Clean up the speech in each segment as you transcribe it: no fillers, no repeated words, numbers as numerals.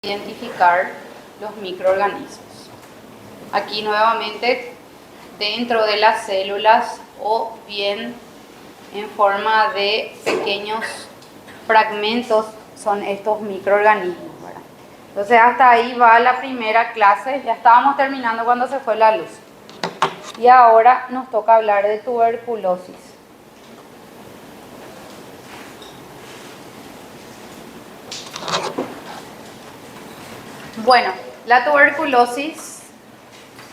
identificar los microorganismos. Aquí nuevamente dentro de las células o bien en forma de pequeños fragmentos son estos microorganismos, ¿verdad? Entonces hasta ahí va la primera clase, ya estábamos terminando cuando se fue la luz. Y ahora nos toca hablar de tuberculosis. Bueno, la tuberculosis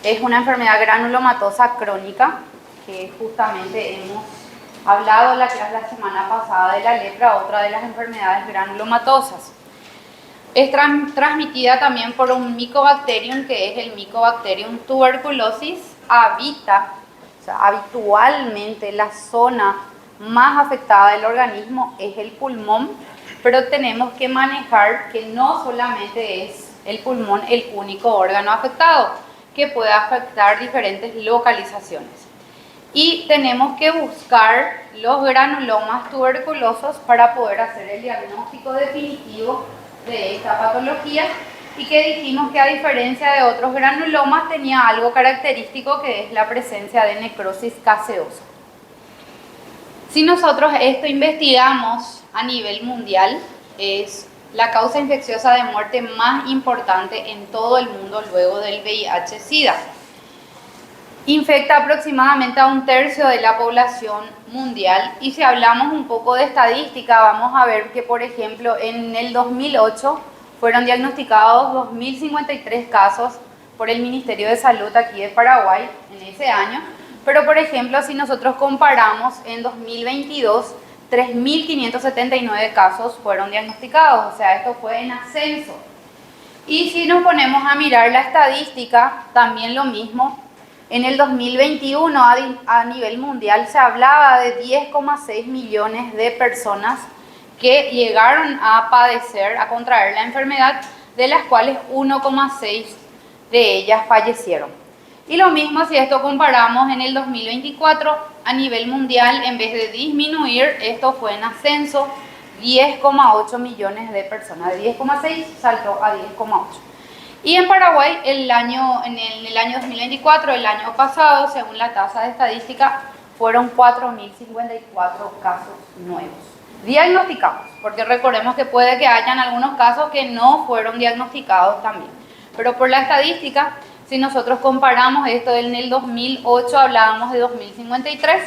es una enfermedad granulomatosa crónica que justamente hemos hablado en la clase la semana pasada de la lepra, otra de las enfermedades granulomatosas. Es transmitida también por un Mycobacterium, que es el Mycobacterium tuberculosis. Habitualmente la zona más afectada del organismo es el pulmón, pero tenemos que manejar que no solamente es el pulmón el único órgano afectado, que puede afectar diferentes localizaciones. Y tenemos que buscar los granulomas tuberculosos para poder hacer el diagnóstico definitivo de esta patología, y que dijimos que a diferencia de otros granulomas tenía algo característico, que es la presencia de necrosis caseosa. Si nosotros esto investigamos a nivel mundial, es la causa infecciosa de muerte más importante en todo el mundo luego del VIH-Sida. Infecta aproximadamente a 1/3 de la población mundial, y si hablamos un poco de estadística vamos a ver que, por ejemplo, en el 2008 fueron diagnosticados 2.053 casos por el Ministerio de Salud aquí de Paraguay en ese año, pero por ejemplo si nosotros comparamos en 2022, 3.579 casos fueron diagnosticados, o sea, esto fue en ascenso. Y si nos ponemos a mirar la estadística, también lo mismo. En el 2021 a nivel mundial se hablaba de 10,6 millones de personas que llegaron a padecer, a contraer la enfermedad, de las cuales 1,6 de ellas fallecieron. Y lo mismo si esto comparamos en el 2024, a nivel mundial, en vez de disminuir, esto fue en ascenso, 10,8 millones de personas. De 10,6 saltó a 10,8. Y en Paraguay, en el año 2024, el año pasado, según la tasa de estadística, fueron 4.054 casos nuevos diagnosticados, porque recordemos que puede que hayan algunos casos que no fueron diagnosticados también. Pero por la estadística, si nosotros comparamos esto, en el 2008 hablábamos de 2.053,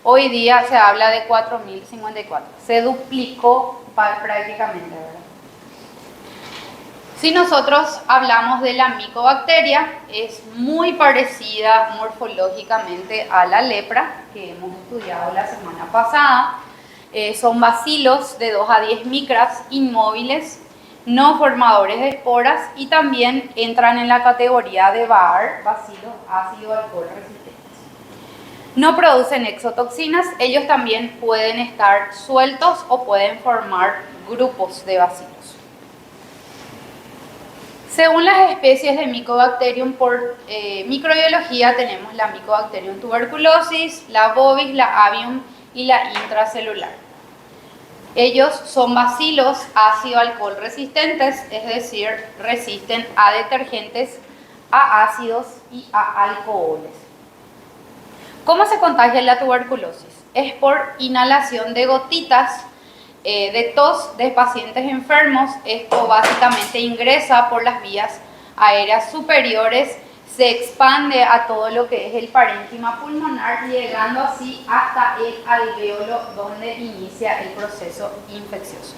hoy día se habla de 4.054. Se duplicó prácticamente, ¿verdad? Si nosotros hablamos de la micobacteria, es muy parecida morfológicamente a la lepra, que hemos estudiado la semana pasada. Son bacilos de 2 a 10 micras, inmóviles, no formadores de esporas, y también entran en la categoría de BAR, bacilos ácido alcohol resistentes. No producen exotoxinas, ellos también pueden estar sueltos o pueden formar grupos de bacilos. Según las especies de Mycobacterium por microbiología, tenemos la Mycobacterium tuberculosis, la bovis, la avium y la intracelular. Ellos son bacilos ácido alcohol resistentes, es decir, resisten a detergentes, a ácidos y a alcoholes. ¿Cómo se contagia la tuberculosis? Es por inhalación de gotitas de tos de pacientes enfermos. Esto básicamente ingresa por las vías aéreas superiores, se expande a todo lo que es el parénquima pulmonar, llegando así hasta el alvéolo, donde inicia el proceso infeccioso.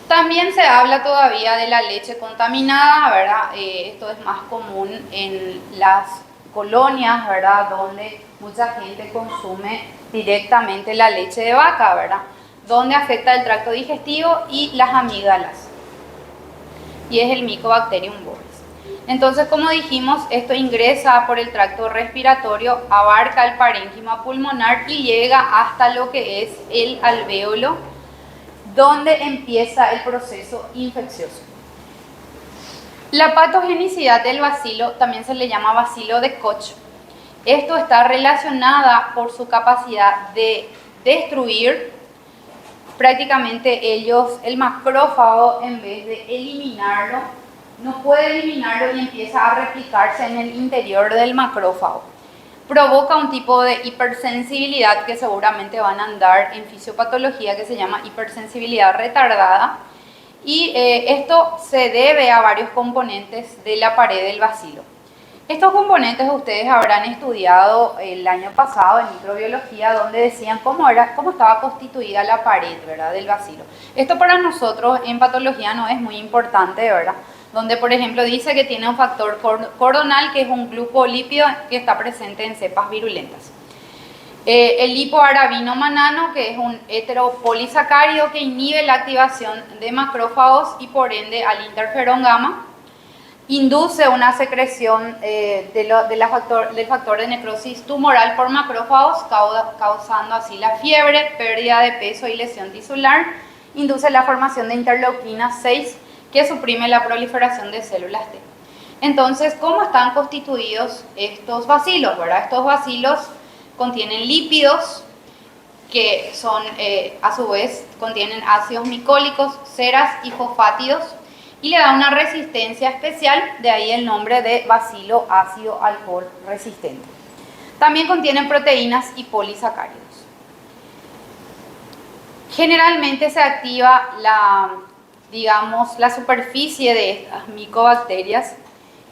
También se habla todavía de la leche contaminada, ¿verdad? Esto es más común en las colonias, ¿verdad?, donde mucha gente consume directamente la leche de vaca, ¿verdad?, donde afecta el tracto digestivo y las amígdalas. Y es el Mycobacterium bovis. Entonces, como dijimos, esto ingresa por el tracto respiratorio, abarca el parénquima pulmonar y llega hasta lo que es el alvéolo, donde empieza el proceso infeccioso. La patogenicidad del bacilo también se le llama bacilo de Koch. Esto está relacionada por su capacidad de destruir prácticamente el macrófago, en vez de eliminarlo, no puede eliminarlo y empieza a replicarse en el interior del macrófago. Provoca un tipo de hipersensibilidad que seguramente van a andar en fisiopatología, que se llama hipersensibilidad retardada. Y esto se debe a varios componentes de la pared del bacilo. Estos componentes ustedes habrán estudiado el año pasado en microbiología, donde decían cómo estaba constituida la pared, ¿verdad?, del bacilo. Esto para nosotros en patología no es muy importante, ¿verdad? Donde, por ejemplo, dice que tiene un factor cordonal, que es un glucolípido que está presente en cepas virulentas. El lipoarabinomanano, que es un heteropolisacárido que inhibe la activación de macrófagos y por ende al interferón gamma. Induce una secreción del factor de necrosis tumoral por macrófagos, causando así la fiebre, pérdida de peso y lesión tisular. Induce la formación de interleuquina 6, que suprime la proliferación de células T. Entonces, ¿cómo están constituidos estos bacilos, verdad? Estos bacilos contienen lípidos, que son, a su vez, contienen ácidos micólicos, ceras y fosfátidos, y le da una resistencia especial, de ahí el nombre de bacilo ácido alcohol resistente. También contienen proteínas y polisacáridos. Generalmente se activa la superficie de estas micobacterias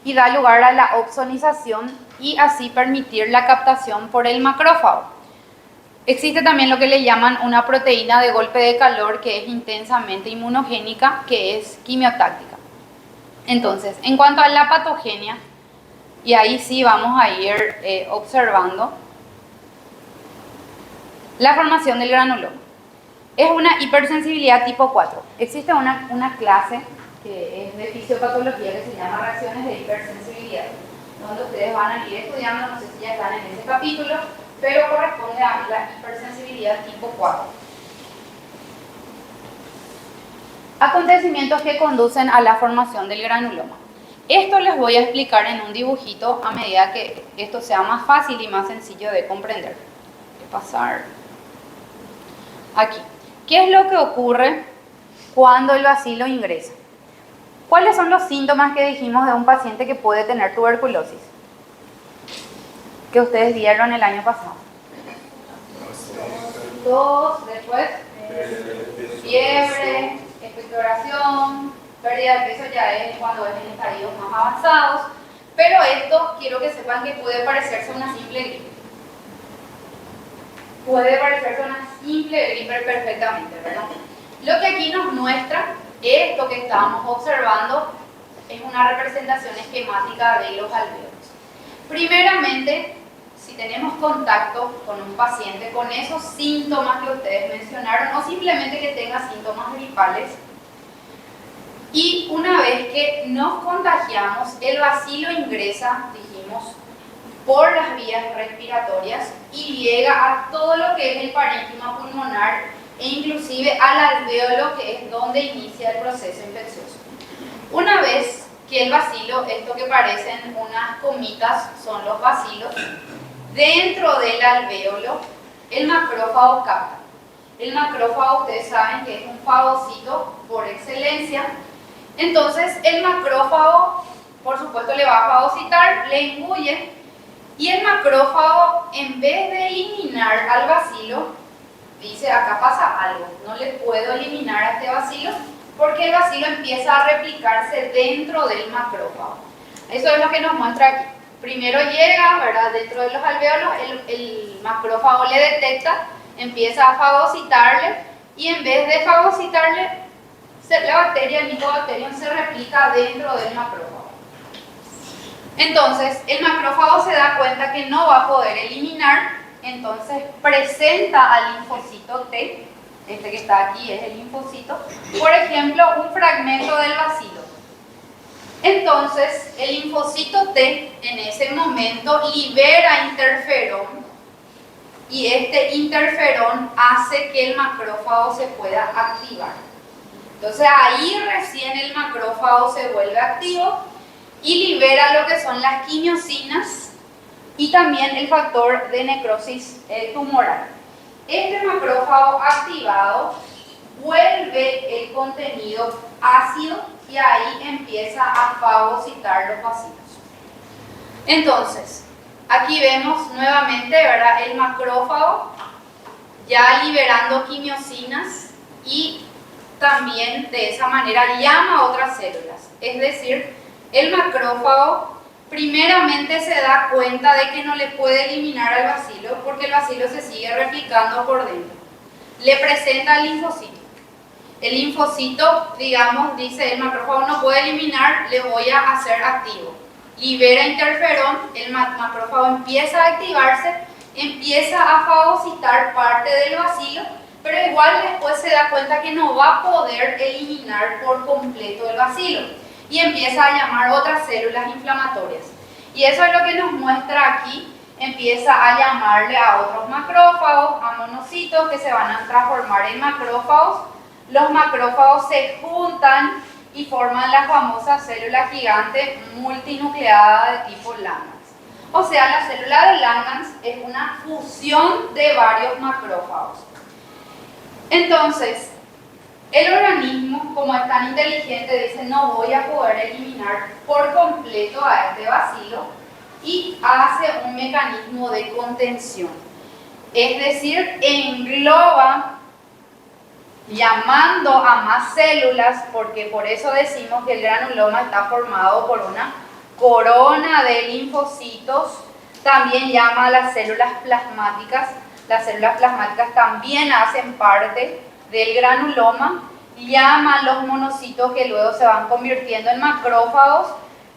y da lugar a la opsonización y así permitir la captación por el macrófago. Existe también lo que le llaman una proteína de golpe de calor, que es intensamente inmunogénica, que es quimiotáctica. Entonces, en cuanto a la patogenia, y ahí sí vamos a ir observando la formación del granuloma. Es una hipersensibilidad tipo 4. Existe una clase que es de fisiopatología que se llama reacciones de hipersensibilidad, donde ustedes van a ir estudiando, no sé si ya están en ese capítulo, pero corresponde a la hipersensibilidad tipo 4. Acontecimientos que conducen a la formación del granuloma. Esto les voy a explicar en un dibujito a medida que esto sea más fácil y más sencillo de comprender. Voy a pasar aquí. ¿Qué es lo que ocurre cuando el bacilo ingresa? ¿Cuáles son los síntomas que dijimos de un paciente que puede tener tuberculosis? Que ustedes vieron el año pasado. Tos, después fiebre, expectoración, pérdida de peso ya es cuando es en estadios más avanzados, pero esto quiero que sepan que puede parecerse una simple gripe. Puede parecerse una simple gripe perfectamente, ¿verdad? Lo que aquí nos muestra, esto que estábamos observando, es una representación esquemática de los alvéolos. Primeramente, si tenemos contacto con un paciente con esos síntomas que ustedes mencionaron, o simplemente que tenga síntomas gripales, y una vez que nos contagiamos, el bacilo ingresa, dijimos, por las vías respiratorias y llega a todo lo que es el parénquima pulmonar e inclusive al alvéolo, que es donde inicia el proceso infeccioso. Una vez que el bacilo, esto que parecen unas comitas son los bacilos, dentro del alvéolo el macrófago capta. El macrófago, ustedes saben que es un fagocito por excelencia. Entonces el macrófago, por supuesto, le va a fagocitar, le engulle, y el macrófago, en vez de eliminar al bacilo, dice: acá pasa algo, no le puedo eliminar a este bacilo porque el bacilo empieza a replicarse dentro del macrófago. Eso es lo que nos muestra aquí. Primero llega, ¿verdad?, dentro de los alvéolos, el macrófago le detecta, empieza a fagocitarle, y en vez de fagocitarle, la bacteria, el Mycobacterium, se replica dentro del macrófago. Entonces, el macrófago se da cuenta que no va a poder eliminar, entonces presenta al linfocito T, este que está aquí es el linfocito, por ejemplo, un fragmento del bacilo. Entonces, el linfocito T en ese momento libera interferón, y este interferón hace que el macrófago se pueda activar. Entonces ahí recién el macrófago se vuelve activo y libera lo que son las quimiosinas y también el factor de necrosis tumoral. Este macrófago activado vuelve el contenido ácido y ahí empieza a fagocitar los bacilos. Entonces, aquí vemos nuevamente, ¿verdad?, el macrófago ya liberando quimiosinas y también de esa manera llama a otras células. Es decir, el macrófago primeramente se da cuenta de que no le puede eliminar al bacilo porque el bacilo se sigue replicando por dentro. Le presenta al linfocito. El linfocito, digamos, dice el macrófago no puede eliminar, le voy a hacer activo. Libera interferón, el macrófago empieza a activarse, empieza a fagocitar parte del bacilo, pero igual después se da cuenta que no va a poder eliminar por completo el bacilo y empieza a llamar otras células inflamatorias. Y eso es lo que nos muestra aquí. Empieza a llamarle a otros macrófagos, a monocitos que se van a transformar en macrófagos. Los macrófagos se juntan y forman la famosa célula gigante multinucleada de tipo Langhans. O sea, la célula de Langhans es una fusión de varios macrófagos. Entonces, el organismo, como es tan inteligente, dice no voy a poder eliminar por completo a este bacilo y hace un mecanismo de contención. Es decir, engloba llamando a más células, porque por eso decimos que el granuloma está formado por una corona de linfocitos. También llama a las células plasmáticas. Las células plasmáticas también hacen parte del granuloma. Llama a los monocitos que luego se van convirtiendo en macrófagos.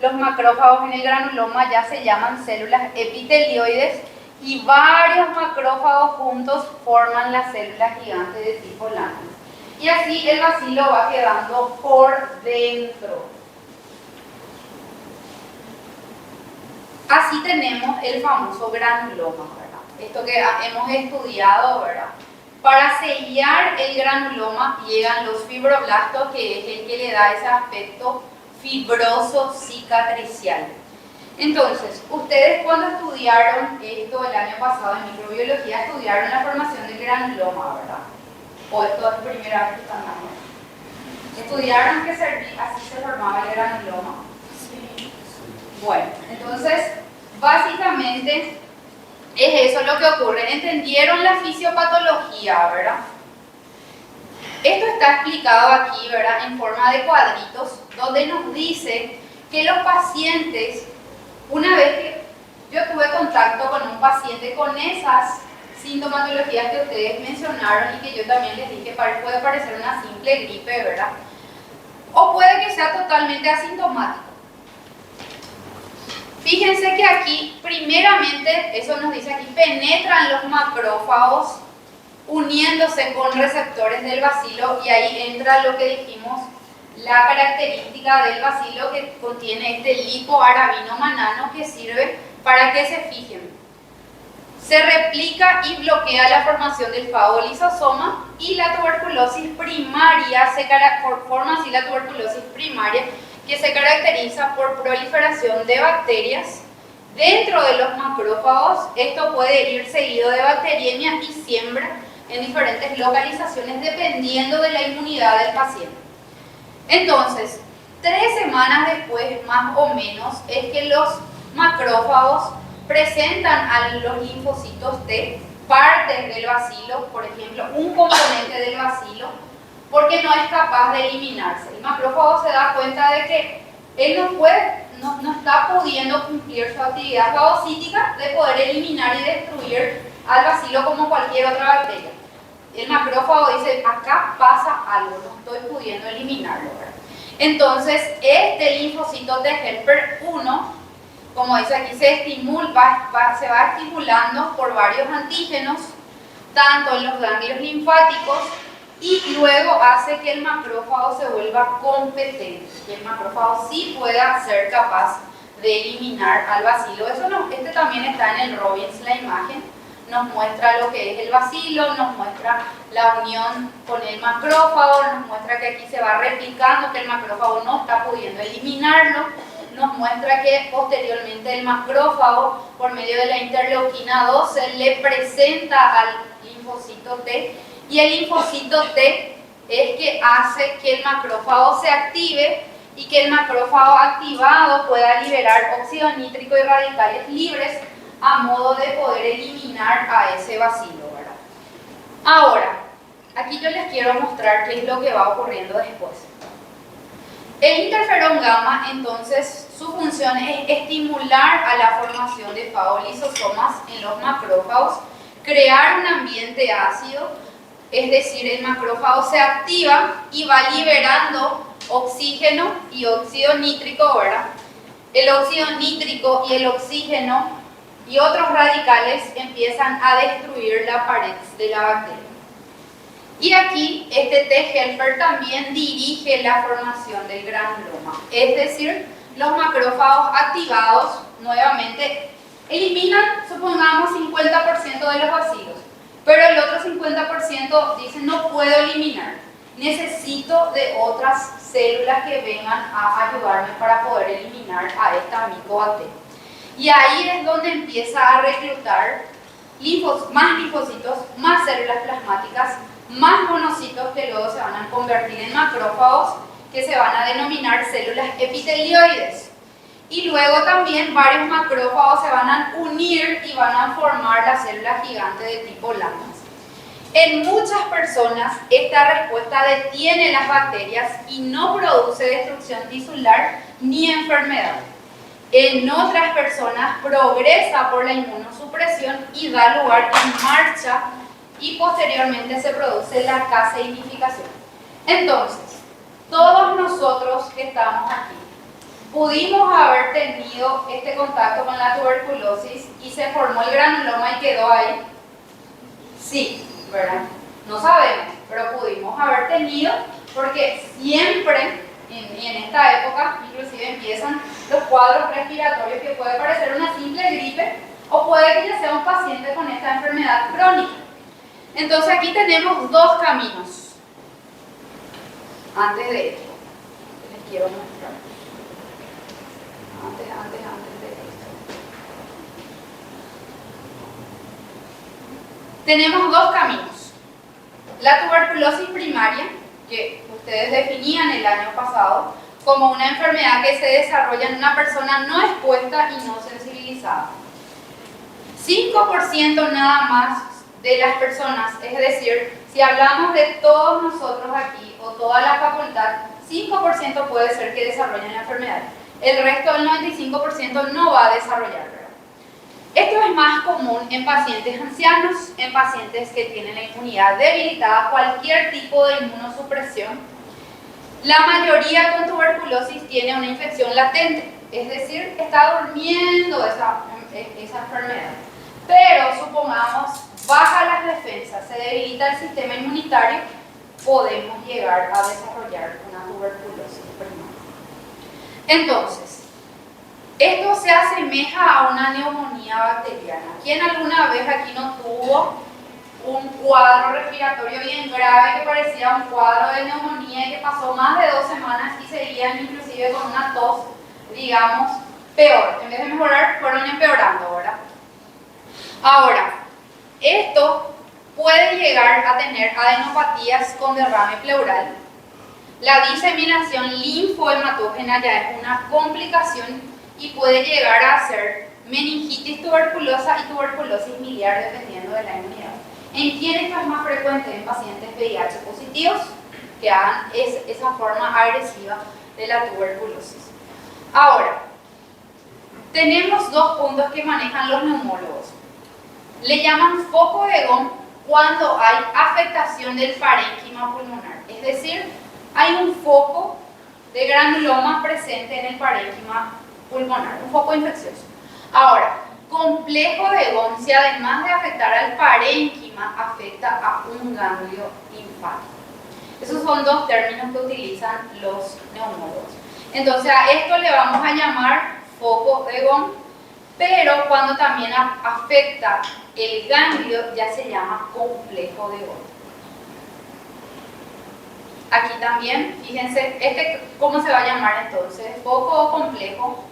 Los macrófagos en el granuloma ya se llaman células epitelioides y varios macrófagos juntos forman las células gigantes de tipo Langhans. Y así el bacilo va quedando por dentro. Así tenemos el famoso granuloma, ¿verdad? Esto que hemos estudiado, ¿verdad? Para sellar el granuloma llegan los fibroblastos, que es el que le da ese aspecto fibroso cicatricial. Entonces, ustedes cuando estudiaron esto el año pasado en microbiología, estudiaron la formación del granuloma, ¿verdad? O esto es primera vez que están dando. ¿Estudiaron que así se formaba el granuloma? Sí. Bueno, entonces, básicamente es eso lo que ocurre. ¿Entendieron la fisiopatología, verdad? Esto está explicado aquí, ¿verdad?, en forma de cuadritos, donde nos dice que los pacientes, una vez que yo tuve contacto con un paciente con esas sintomatologías que ustedes mencionaron y que yo también les dije puede parecer una simple gripe, ¿verdad? O puede que sea totalmente asintomático. Fíjense que aquí, primeramente, eso nos dice aquí, penetran los macrófagos uniéndose con receptores del bacilo y ahí entra lo que dijimos, la característica del bacilo que contiene este lipoarabino manano que sirve para que se fijen. Se replica y bloquea la formación del fagolisosoma y la tuberculosis primaria, forma así la tuberculosis primaria que se caracteriza por proliferación de bacterias dentro de los macrófagos. Esto puede ir seguido de bacteriemia y siembra en diferentes localizaciones dependiendo de la inmunidad del paciente. Entonces, 3 semanas después, más o menos, es que los macrófagos presentan a los linfocitos T partes del bacilo, por ejemplo, un componente del bacilo, porque no es capaz de eliminarse. El macrófago se da cuenta de que él no está pudiendo cumplir su actividad fagocítica de poder eliminar y destruir al bacilo como cualquier otra bacteria. El macrófago dice, acá pasa algo, no estoy pudiendo eliminarlo, ¿verdad? Entonces, este linfocito de Helper 1, como dice aquí, se va estimulando por varios antígenos, tanto en los ganglios linfáticos, y luego hace que el macrófago se vuelva competente, que el macrófago sí pueda ser capaz de eliminar al bacilo. Este también está en el Robbins, la imagen, nos muestra lo que es el bacilo, nos muestra la unión con el macrófago, nos muestra que aquí se va replicando, que el macrófago no está pudiendo eliminarlo, nos muestra que posteriormente el macrófago, por medio de la interleuquina 12, le presenta al linfocito T, y el linfocito T es que hace que el macrófago se active y que el macrófago activado pueda liberar óxido nítrico y radicales libres a modo de poder eliminar a ese bacilo, ¿verdad? Ahora, aquí yo les quiero mostrar qué es lo que va ocurriendo después. El interferón gamma, entonces, su función es estimular a la formación de fagolisosomas en los macrófagos, crear un ambiente ácido, es decir, el macrófago se activa y va liberando oxígeno y óxido nítrico, ¿verdad? El óxido nítrico y el oxígeno y otros radicales empiezan a destruir la pared de la bacteria. Y aquí este T-helper también dirige la formación del granuloma, es decir, los macrófagos activados nuevamente eliminan, supongamos, 50% de los bacilos, pero el otro 50% dice no puedo eliminar, necesito de otras células que vengan a ayudarme para poder eliminar a esta micobacteria. Y ahí es donde empieza a reclutar más linfocitos, más células plasmáticas, más monocitos que luego se van a convertir en macrófagos que se van a denominar células epitelioides. Y luego también varios macrófagos se van a unir y van a formar la célula gigante de tipo Langhans. En muchas personas esta respuesta detiene las bacterias y no produce destrucción tisular ni enfermedad. En otras personas progresa por la inmunosupresión y da lugar en marcha y posteriormente se produce la caseinificación. Entonces, todos nosotros que estamos aquí pudimos haber tenido este contacto con la tuberculosis y se formó el granuloma y quedó ahí. Sí, ¿verdad? No sabemos, pero pudimos haber tenido porque siempre en esta época inclusive empiezan los cuadros respiratorios que puede parecer una simple gripe o puede que ya sea un paciente con esta enfermedad crónica. Entonces aquí tenemos dos caminos. Antes de esto, les quiero mostrar. Antes de esto. Tenemos dos caminos. La tuberculosis primaria, que ustedes definían el año pasado como una enfermedad que se desarrolla en una persona no expuesta y no sensibilizada. 5% nada más de las personas, es decir, si hablamos de todos nosotros aquí o toda la facultad, 5% puede ser que desarrollen la enfermedad. El resto del 95% no va a desarrollar, ¿verdad? Esto es más común en pacientes ancianos, en pacientes que tienen la inmunidad debilitada, cualquier tipo de inmunosupresión. La mayoría con tuberculosis tiene una infección latente, es decir, está durmiendo esa enfermedad. Pero supongamos, baja las defensas, se debilita el sistema inmunitario, podemos llegar a desarrollar una tuberculosis primaria. Entonces, esto se asemeja a una neumonía bacteriana. ¿Quién alguna vez aquí no tuvo un cuadro respiratorio bien grave que parecía un cuadro de neumonía y que pasó más de 2 semanas y seguían inclusive con una tos, digamos, peor? En vez de mejorar, fueron empeorando, ¿verdad? Ahora, esto puede llegar a tener adenopatías con derrame pleural. La diseminación linfohematógena ya es una complicación y puede llegar a ser meningitis tuberculosa y tuberculosis miliar dependiendo de la inmunidad. ¿En quién esto es más frecuente? En pacientes VIH positivos que hagan esa forma agresiva de la tuberculosis. Ahora, tenemos dos puntos que manejan los neumólogos. Le llaman foco de Gaume cuando hay afectación del parénquima pulmonar, es decir, hay un foco de granuloma presente en el parénquima pulmonar, un foco infeccioso. Ahora, complejo de Gaume, si además de afectar al parénquima, afecta a un ganglio linfático. Esos son dos términos que utilizan los neumólogos. Entonces a esto le vamos a llamar foco de Gaume, pero cuando también afecta el ganglio ya se llama complejo de Gaume. Aquí también, fíjense, ¿cómo se va a llamar entonces? ¿Foco o complejo?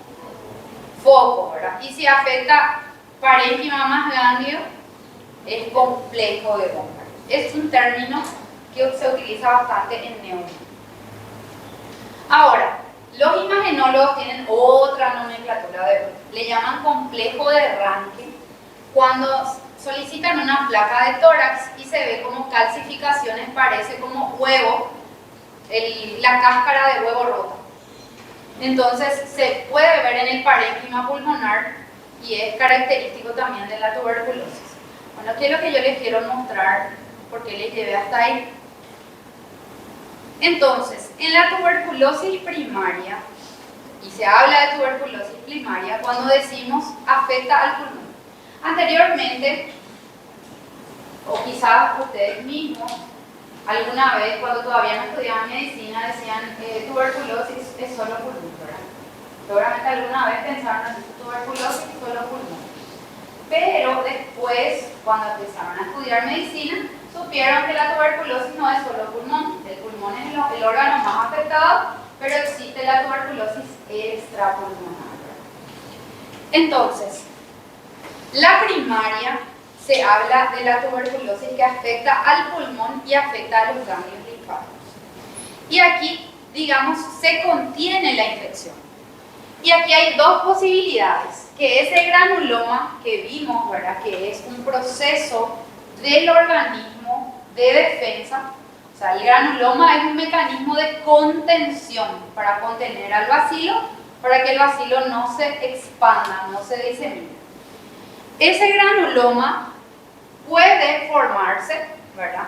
Foco, ¿verdad? Y si afecta parénquima más ganglio, es complejo de Gaume. Es un término que se utiliza bastante en neuro. Ahora, los imagenólogos tienen otra nomenclatura, le llaman complejo de Ranke, cuando solicitan una placa de tórax y se ve como calcificaciones, parece como huevo, la cáscara de huevo rota. Entonces se puede ver en el parénquima pulmonar y es característico también de la tuberculosis. Bueno, ¿qué es lo que yo les quiero mostrar? Porque les llevé hasta ahí. Entonces, en la tuberculosis primaria, y se habla de tuberculosis primaria cuando decimos afecta al pulmón. Anteriormente, o quizás ustedes mismos, alguna vez cuando todavía no estudiaban medicina decían tuberculosis es solo pulmón, ¿verdad? Seguramente alguna vez pensaron así, tuberculosis es solo pulmón. Pero después, cuando empezaron a estudiar medicina, supieron que la tuberculosis no es solo pulmón. El pulmón es el órgano más afectado, pero existe la tuberculosis extrapulmonar. Entonces, la primaria se habla de la tuberculosis que afecta al pulmón y afecta a los ganglios linfáticos. Y aquí, digamos, se contiene la infección. Y aquí hay dos posibilidades, que ese granuloma que vimos, ¿verdad?, que es un proceso del organismo de defensa. O sea, el granuloma es un mecanismo de contención para contener al bacilo, para que el bacilo no se expanda, no se disemine. Ese granuloma puede formarse, ¿verdad?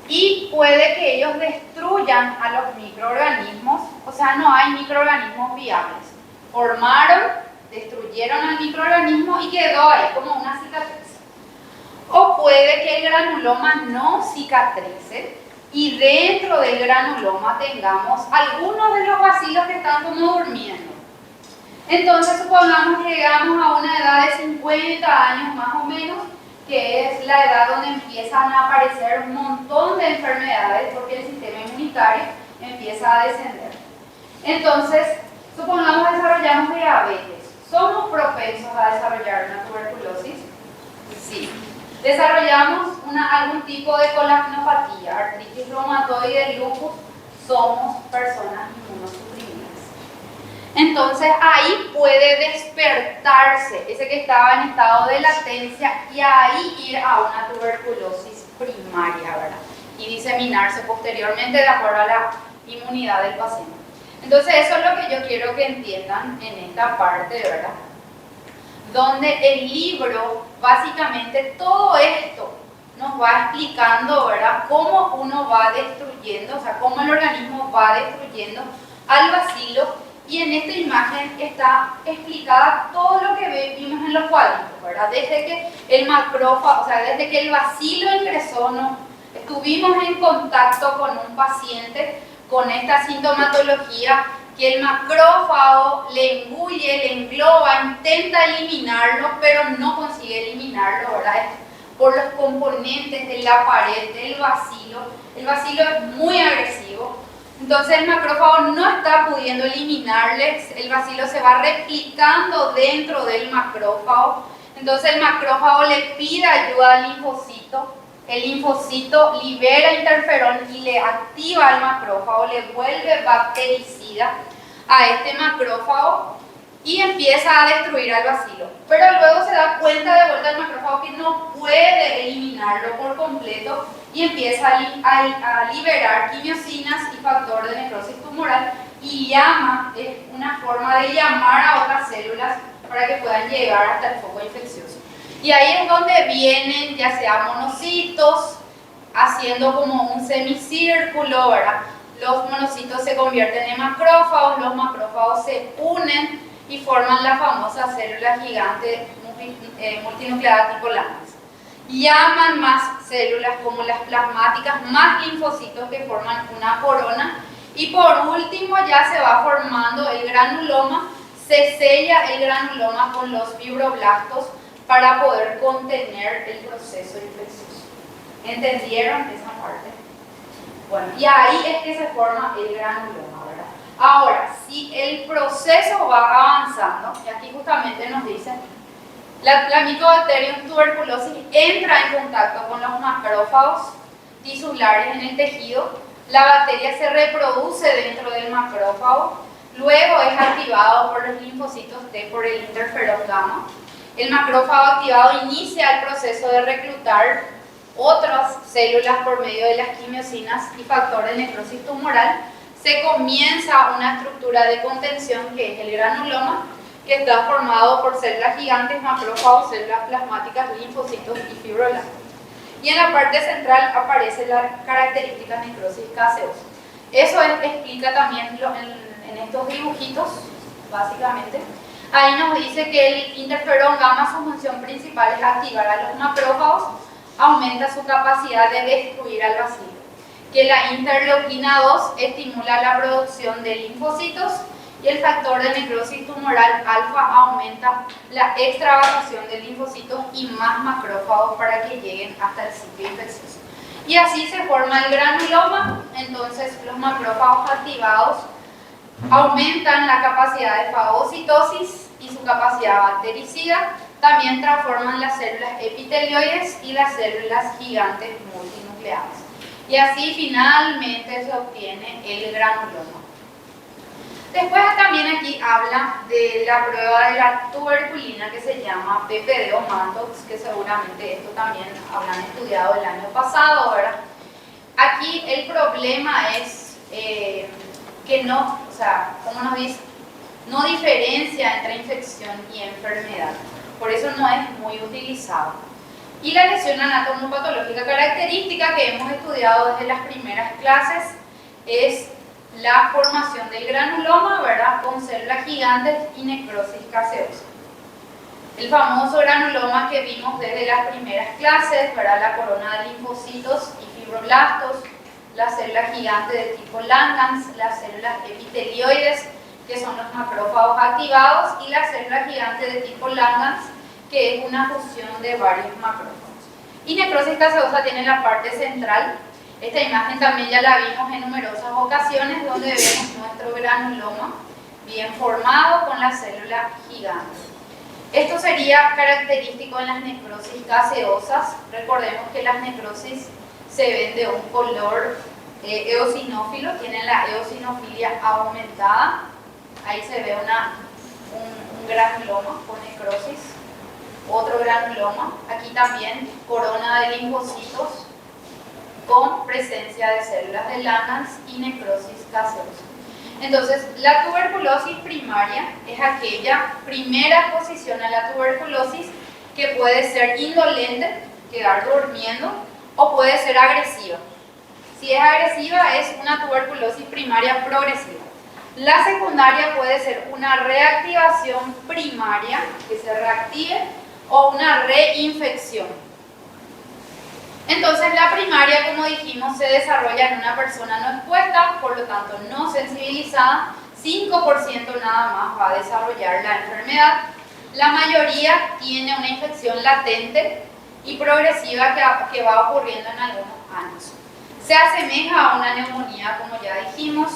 Y puede que ellos destruyan a los microorganismos, o sea, no hay microorganismos viables. Formaron, destruyeron al microorganismo y quedó ahí como una cicatriz. O puede que el granuloma no cicatrice y dentro del granuloma tengamos algunos de los bacilos que están como durmiendo. Entonces supongamos que llegamos a una edad de 50 años más o menos, que es la edad donde empiezan a aparecer un montón de enfermedades porque el sistema inmunitario empieza a descender. Entonces, supongamos que desarrollamos diabetes. ¿Somos propensos a desarrollar una tuberculosis? Sí. Desarrollamos algún tipo de colanopatía, artritis reumatoide, lupus, somos personas inmunosuprimidas. Entonces ahí puede despertarse ese que estaba en estado de latencia y ahí ir a una tuberculosis primaria, ¿verdad? Y diseminarse posteriormente de acuerdo a la inmunidad del paciente. Entonces eso es lo que yo quiero que entiendan en esta parte, ¿verdad? Donde el libro, básicamente todo esto nos va explicando, ¿verdad?, cómo uno va destruyendo, o sea, cómo el organismo va destruyendo al bacilo. Y en esta imagen está explicada todo lo que vimos en los cuadritos, ¿verdad? Desde que el macrófago, o sea, desde que el bacilo ingresó, ¿no?, estuvimos en contacto con un paciente con esta sintomatología, que el macrófago le engulle, le engloba, intenta eliminarlo, pero no consigue eliminarlo, ¿verdad? Es por los componentes de la pared del bacilo. El bacilo es muy agresivo. Entonces el macrófago no está pudiendo eliminarles, el bacilo se va replicando dentro del macrófago. Entonces el macrófago le pide ayuda al linfocito, el linfocito libera interferón y le activa al macrófago, le vuelve bactericida a este macrófago y empieza a destruir al bacilo. Pero luego se da cuenta de vuelta el macrófago que no puede eliminarlo por completo y empieza a liberar quimiosinas y factor de necrosis tumoral y llama, es una forma de llamar a otras células para que puedan llegar hasta el foco infeccioso. Y ahí es donde vienen ya sea monocitos, haciendo como un semicírculo, ¿verdad? Los monocitos se convierten en macrófagos, los macrófagos se unen y forman la famosa célula gigante multinucleada tipo Langhans. Llaman más células como las plasmáticas, más linfocitos que forman una corona. Y por último ya se va formando el granuloma, se sella el granuloma con los fibroblastos para poder contener el proceso infeccioso. ¿Entendieron esa parte? Bueno, y ahí es que se forma el granuloma, ¿verdad? Ahora, si el proceso va avanzando, y aquí justamente nos dicen, la Mycobacterium tuberculosis entra en contacto con los macrófagos, tisulares en el tejido, la bacteria se reproduce dentro del macrófago, luego es activado por los linfocitos T por el interferón gamma. El macrófago activado inicia el proceso de reclutar otras células por medio de las quimiosinas y factor de necrosis tumoral. Se comienza una estructura de contención que es el granuloma, que está formado por células gigantes, macrófagos, células plasmáticas, linfocitos y fibroblastos. Y en la parte central aparece la característica necrosis gaseosa. Eso explica también en estos dibujitos, básicamente. Ahí nos dice que el interferón gamma, su función principal es activar a los macrófagos, aumenta su capacidad de destruir al bacilo. Que la interleuquina 2 estimula la producción de linfocitos y el factor de necrosis tumoral alfa aumenta la extravasación de linfocitos y más macrófagos para que lleguen hasta el sitio infeccioso. Y así se forma el granuloma. Entonces los macrófagos activados aumentan la capacidad de fagocitosis y su capacidad bactericida. También transforman las células epitelioides y las células gigantes multinucleadas. Y así finalmente se obtiene el granuloma. Después también aquí habla de la prueba de la tuberculina que se llama PPD o Mantox, que seguramente esto también habrán estudiado el año pasado, ¿verdad? Aquí el problema es que no, o sea, como nos dice, no diferencia entre infección y enfermedad. Por eso no es muy utilizado. Y la lesión anatomopatológica característica que hemos estudiado desde las primeras clases es la formación del granuloma, ¿verdad? Con células gigantes y necrosis gaseosa. El famoso granuloma que vimos desde las primeras clases, ¿verdad? La corona de linfocitos y fibroblastos, las células gigantes de tipo Langhans, las células epitelioides, que son los macrófagos activados, y las células gigantes de tipo Langhans, que es una fusión de varios macrófagos. Y necrosis gaseosa tiene la parte central. Esta imagen también ya la vimos en numerosas ocasiones, donde vemos nuestro granuloma bien formado con las células gigantes. Esto sería característico en las necrosis gaseosas. Recordemos que las necrosis se ven de un color eosinófilo, tienen la eosinofilia aumentada. Ahí se ve un granuloma con necrosis, otro granuloma. Aquí también corona de linfocitos con presencia de células de Langhans y necrosis gaseosa. Entonces, la tuberculosis primaria es aquella primera exposición a la tuberculosis que puede ser indolente, quedar durmiendo, o puede ser agresiva. Si es agresiva, es una tuberculosis primaria progresiva. La secundaria puede ser una reactivación primaria, que se reactive, o una reinfección. Entonces la primaria, como dijimos, se desarrolla en una persona no expuesta, por lo tanto no sensibilizada. 5% nada más va a desarrollar la enfermedad. La mayoría tiene una infección latente y progresiva que va ocurriendo en algunos años. Se asemeja a una neumonía, como ya dijimos.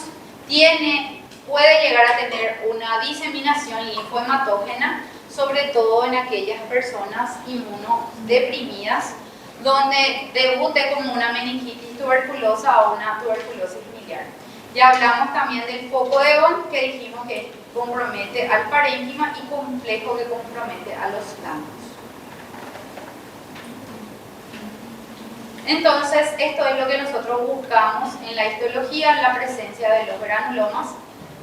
Puede llegar a tener una diseminación linfohematógena, sobre todo en aquellas personas inmunodeprimidas, donde debute como una meningitis tuberculosa o una tuberculosis miliar. Ya hablamos también del foco de Von, que dijimos que compromete al parénquima, y complejo, que compromete a los ganglios. Entonces, esto es lo que nosotros buscamos en la histología, en la presencia de los granulomas,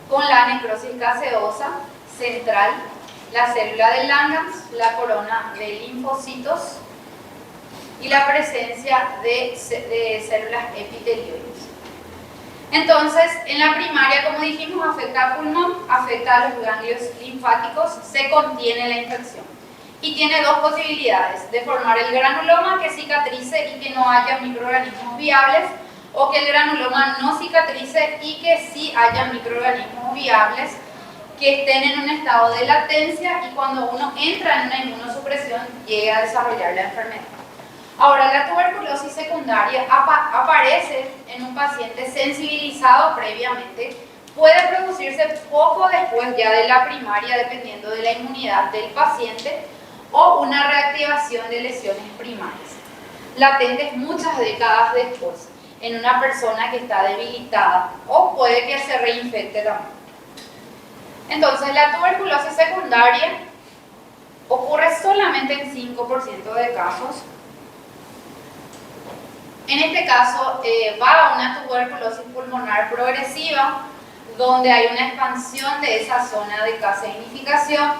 con la necrosis gaseosa central, la célula de Langhans, la corona de linfocitos y la presencia de células epitelioides. Entonces, en la primaria, como dijimos, afecta al pulmón, afecta a los ganglios linfáticos, se contiene la infección. Y tiene dos posibilidades: de formar el granuloma, que cicatrice y que no haya microorganismos viables, o que el granuloma no cicatrice y que sí haya microorganismos viables que estén en un estado de latencia, y cuando uno entra en una inmunosupresión llega a desarrollar la enfermedad. Ahora, la tuberculosis secundaria aparece en un paciente sensibilizado previamente, puede producirse poco después ya de la primaria, dependiendo de la inmunidad del paciente, o una reactivación de lesiones primarias. latentes muchas décadas después en una persona que está debilitada o puede que se reinfecte también. Entonces, la tuberculosis secundaria ocurre solamente en 5% de casos. En este caso, va a una tuberculosis pulmonar progresiva, donde hay una expansión de esa zona de significación.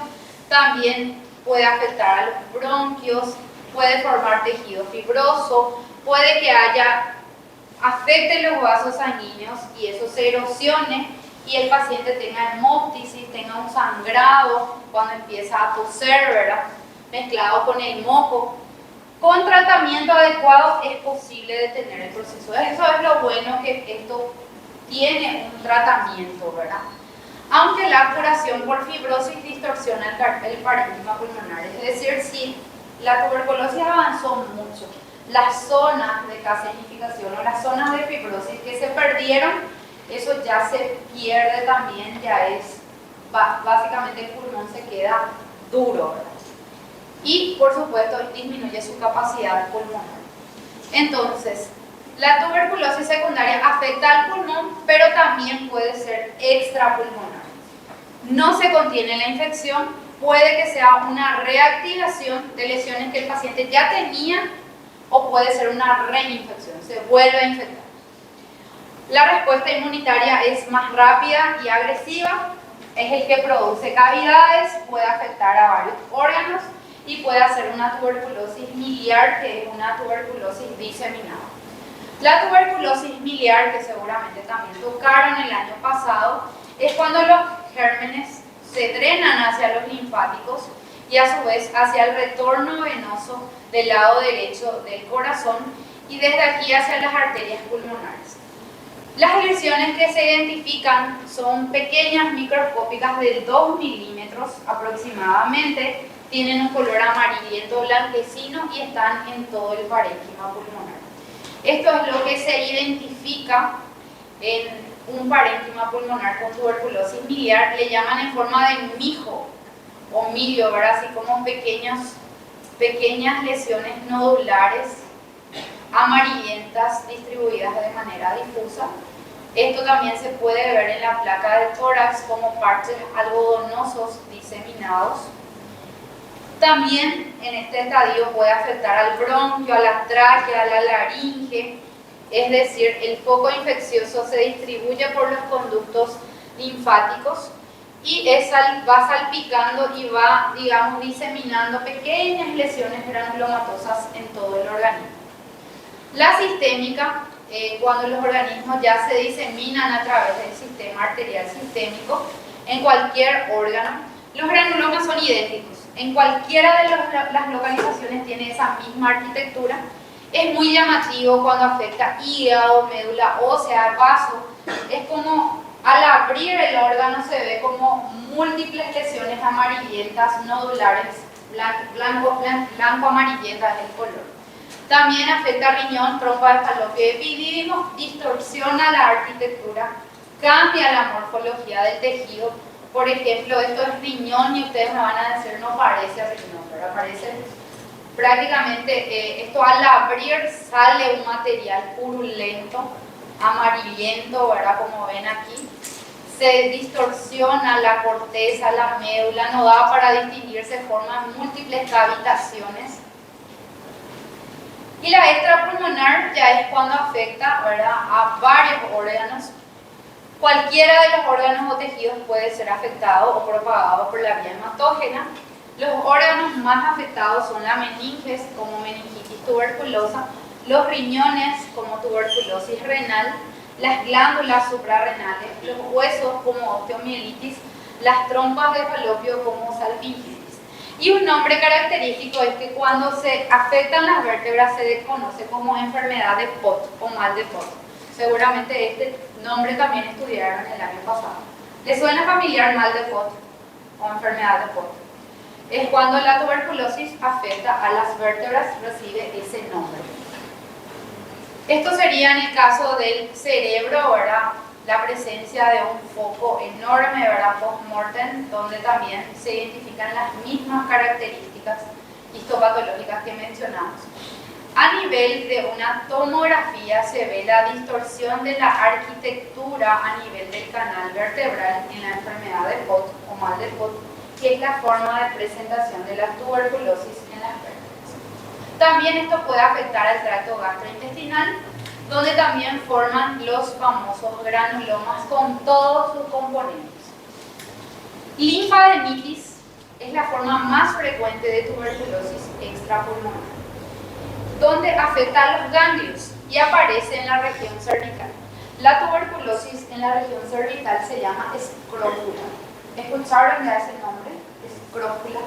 También puede afectar a los bronquios, puede formar tejido fibroso, puede que afecte los vasos sanguíneos y eso se erosione y el paciente tenga hemóptisis, tenga un sangrado cuando empieza a toser, ¿verdad? Mezclado con el moco. Con tratamiento adecuado es posible detener el proceso. Eso es lo bueno, que esto tiene un tratamiento, ¿verdad? Aunque la curación por fibrosis distorsiona el parénquima pulmonar. Es decir, si la tuberculosis avanzó mucho, las zonas de calcificación o las zonas de fibrosis que se perdieron, eso ya se pierde también, ya es, básicamente el pulmón se queda duro, ¿verdad? Y por supuesto disminuye su capacidad pulmonar. Entonces, la tuberculosis secundaria afecta al pulmón, pero también puede ser extrapulmonar. No se contiene la infección, puede que sea una reactivación de lesiones que el paciente ya tenía o puede ser una reinfección, se vuelve a infectar. La respuesta inmunitaria es más rápida y agresiva, es el que produce cavidades, puede afectar a varios órganos y puede hacer una tuberculosis miliar, que es una tuberculosis diseminada. La tuberculosis miliar, que seguramente también tocaron el año pasado, es cuando los gérmenes se drenan hacia los linfáticos y a su vez hacia el retorno venoso del lado derecho del corazón y desde aquí hacia las arterias pulmonares. Las lesiones que se identifican son pequeñas, microscópicas de 2 milímetros aproximadamente, tienen un color amarillento blanquecino y están en todo el parénquima pulmonar. Esto es lo que se identifica en un parénquima pulmonar con tuberculosis miliar, le llaman en forma de mijo o milio, ¿verdad? Así como pequeñas lesiones nodulares amarillentas distribuidas de manera difusa. Esto también se puede ver en la placa de tórax como parches algodonosos diseminados. También en este estadio puede afectar al bronquio, a la tráquea, a la laringe, es decir, el foco infeccioso se distribuye por los conductos linfáticos y va salpicando y va, digamos, diseminando pequeñas lesiones granulomatosas en todo el organismo. La sistémica, cuando los organismos ya se diseminan a través del sistema arterial sistémico en cualquier órgano, los granulomas son idénticos. En cualquiera de las localizaciones tiene esa misma arquitectura. Es muy llamativo cuando afecta hígado, médula ósea, vaso. Es como al abrir el órgano se ve como múltiples lesiones amarillentas, nodulares, blanco-amarillentas el color. También afecta riñón, trompa de falopio y epidídimo, distorsiona la arquitectura, cambia la morfología del tejido. Por ejemplo, esto es riñón y ustedes me van a decir no parece riñón, pero parece prácticamente, esto al abrir sale un material purulento, amarillento, ¿verdad? Como ven aquí. Se distorsiona la corteza, la médula, no da para distinguir, se forman múltiples cavitaciones. Y la extrapulmonar ya es cuando afecta, ¿verdad?, a varios órganos. Cualquiera de los órganos o tejidos puede ser afectado o propagado por la vía hematógena. Los órganos más afectados son la meninges, como meningitis tuberculosa, los riñones, como tuberculosis renal, las glándulas suprarrenales, los huesos, como osteomielitis, las trompas de falopio, como salpingitis. Y un nombre característico es que cuando se afectan las vértebras se desconoce como enfermedad de Pott o mal de Pott. Seguramente este nombre también estudiaron el año pasado. ¿Les suena familiar mal de Pott o enfermedad de Pott? Es cuando la tuberculosis afecta a las vértebras, recibe ese nombre. Esto sería en el caso del cerebro, ¿verdad? La presencia de un foco enorme, ¿verdad?, post-mortem, donde también se identifican las mismas características histopatológicas que mencionamos. A nivel de una tomografía se ve la distorsión de la arquitectura a nivel del canal vertebral en la enfermedad de Pott o mal de Pott, que es la forma de presentación de la tuberculosis en las vértebras. También esto puede afectar al tracto gastrointestinal, donde también forman los famosos granulomas con todos sus componentes. Linfadenitis es la forma más frecuente de tuberculosis extrapulmonar, donde afecta a los ganglios y aparece en la región cervical. La tuberculosis en la región cervical se llama escrófula. ¿Escucharon ya ese nombre? Escrófula.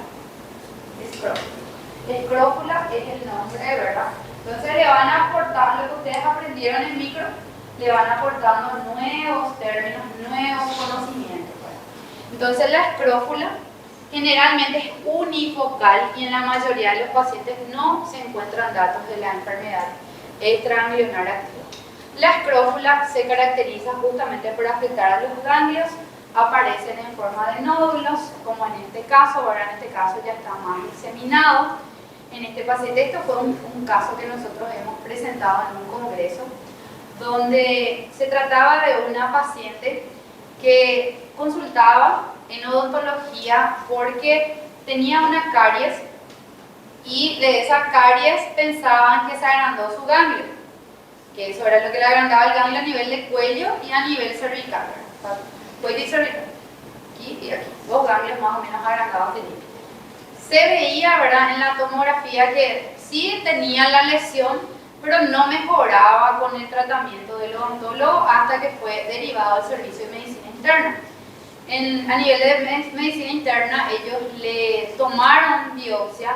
Escrófula es el nombre, ¿verdad? Entonces le van a aportar lo que ustedes aprendieron en micro, le van aportando nuevos términos, nuevos conocimientos. Entonces la escrófula generalmente es unifocal y en la mayoría de los pacientes no se encuentran datos de la enfermedad extraganglionar activa. La escrófula se caracteriza justamente por afectar a los ganglios, aparecen en forma de nódulos, como en este caso, ahora en este caso ya está más diseminado. En este paciente, esto fue un caso que nosotros hemos presentado en un congreso, donde se trataba de una paciente que consultaba en odontología porque tenía una caries y de esa caries pensaban que se agrandó su ganglio, que eso era lo que le agrandaba el ganglio a nivel de cuello y a nivel cervical, ¿verdad? Cuello y cervical, aquí y aquí, dos ganglios más o menos agrandados tenía. Se veía, ¿verdad?, en la tomografía que sí tenía la lesión, pero no mejoraba con el tratamiento del odontólogo hasta que fue derivado al servicio de medicina interna. A nivel de medicina interna, ellos le tomaron biopsia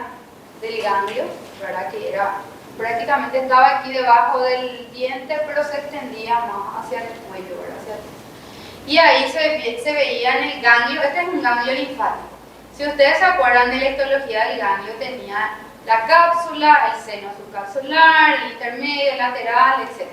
del ganglio, ¿verdad?, que era prácticamente estaba aquí debajo del diente, pero se extendía más hacia el cuello, ¿verdad? Y ahí se veía en el ganglio, este es un ganglio linfático. Si ustedes se acuerdan de la histología del ganglio, tenía la cápsula, el seno subcapsular, el intermedio, el lateral, etc.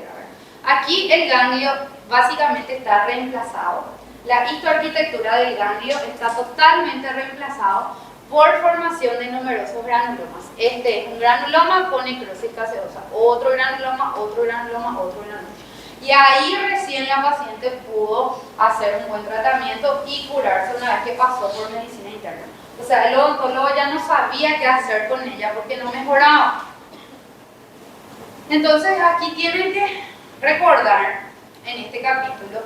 Aquí el ganglio básicamente está reemplazado. La histoarquitectura del ganglio está totalmente reemplazado por formación de numerosos granulomas. Este es un granuloma con necrosis gaseosa, otro granuloma, otro granuloma, otro granuloma. Y ahí recién la paciente pudo hacer un buen tratamiento y curarse una vez que pasó por medicina interna. O sea, el odontólogo ya no sabía qué hacer con ella porque no mejoraba. Entonces aquí tienen que recordar en este capítulo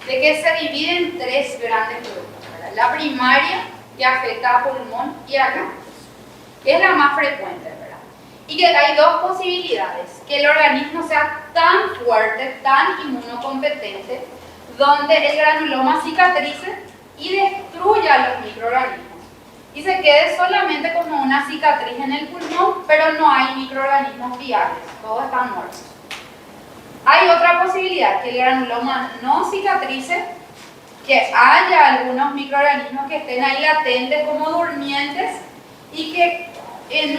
de que se divide en tres grandes grupos, ¿verdad? La primaria, que afecta a pulmón y a ganglios, que es la más frecuente, ¿verdad? Y que hay dos posibilidades: que el organismo sea tan fuerte, tan inmunocompetente, donde el granuloma cicatrice y destruya los microorganismos y se quede solamente como una cicatriz en el pulmón, pero no hay microorganismos viables, todos están muertos. Hay otra posibilidad: que el granuloma no cicatrice, que haya algunos microorganismos que estén ahí latentes como durmientes y que en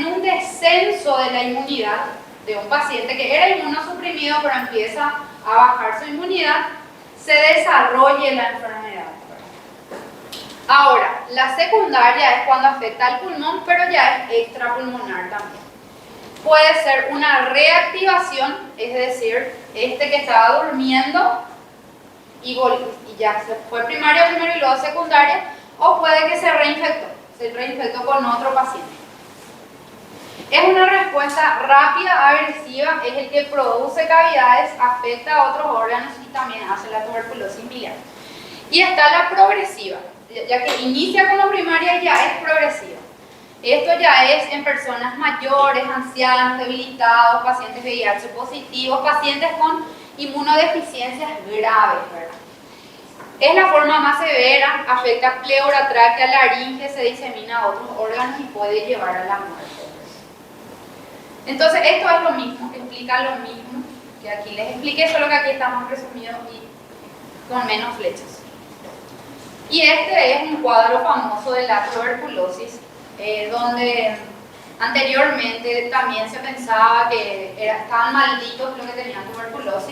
un descenso de la inmunidad de un paciente que era inmunosuprimido pero empieza a bajar su inmunidad, se desarrolle la enfermedad. Ahora, la secundaria es cuando afecta al pulmón, pero ya es extrapulmonar también. Puede ser una reactivación, es decir, este que estaba durmiendo y ya se fue primaria primero y luego secundaria, o puede que se reinfectó con otro paciente. Es una respuesta rápida, agresiva, es el que produce cavidades, afecta a otros órganos y también hace la tuberculosis biliar. Y está la progresiva, ya que inicia con la primaria y ya es progresiva. Esto ya es en personas mayores, ancianos, debilitados, pacientes VIH positivos, pacientes con inmunodeficiencias graves, ¿verdad? Es la forma más severa, afecta pleura, tráquea, laringe, se disemina a otros órganos y puede llevar a la muerte. Entonces esto es lo mismo, explica lo mismo que aquí les expliqué, solo que aquí está más resumido y con menos flechas. Y este es un cuadro famoso de la tuberculosis, donde anteriormente también se pensaba que estaban malditos los que tenían tuberculosis.